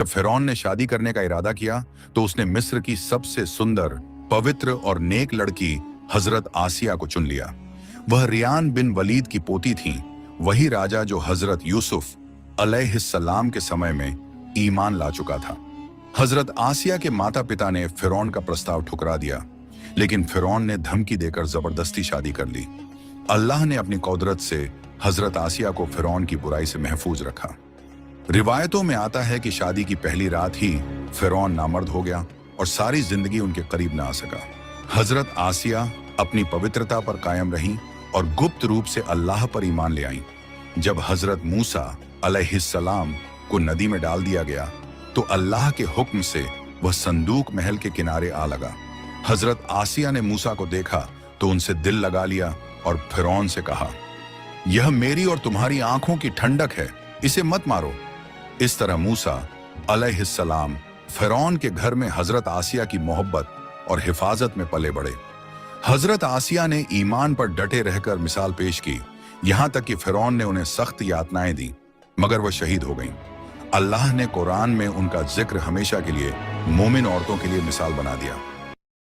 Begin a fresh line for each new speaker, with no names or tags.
जब फिरौन ने शादी करने का इरादा किया तो उसने मिस्र की सबसे सुंदर, पवित्र और नेक लड़की हजरत आसिया को चुन लिया। वह रियान बिन वलीद की पोती थी, वही राजा जो हजरत यूसुफ अलैहिस्सलाम के समय में ईमान ला चुका था। हजरत आसिया के माता पिता ने फिरौन का प्रस्ताव ठुकरा दिया, लेकिन फिरौन ने धमकी देकर जबरदस्ती शादी कर ली। अल्लाह ने अपनी कुदरत से हजरत आसिया को फिरौन की बुराई से महफूज रखा। रिवायतों में आता है कि शादी की पहली रात ही फिरौन नामर्द हो गया और सारी जिंदगी उनके करीब न आ सका। हजरत आसिया अपनी पवित्रता पर कायम रहीं और गुप्त रूप से अल्लाह पर ईमान ले आईं। जब हजरत मूसा अलैहिस्सलाम को नदी में डाल दिया गया तो अल्लाह के हुक्म से वह संदूक महल के किनारे आ लगा। हजरत आसिया ने मूसा को देखा तो उनसे दिल लगा लिया और फिरौन से कहा, यह मेरी और तुम्हारी आंखों की ठंडक है, इसे मत मारो। इस तरह मूसा अलैहिस्सलाम फिरौन के घर में हजरत आसिया की मोहब्बत और हिफाजत में पले बढ़े। हजरत आसिया ने ईमान पर डटे रहकर मिसाल पेश की, यहां तक कि फिरौन ने उन्हें सख्त यातनाएं दी, मगर वह शहीद हो गईं। अल्लाह ने कुरान में उनका जिक्र हमेशा के लिए मोमिन औरतों के लिए मिसाल बना दिया।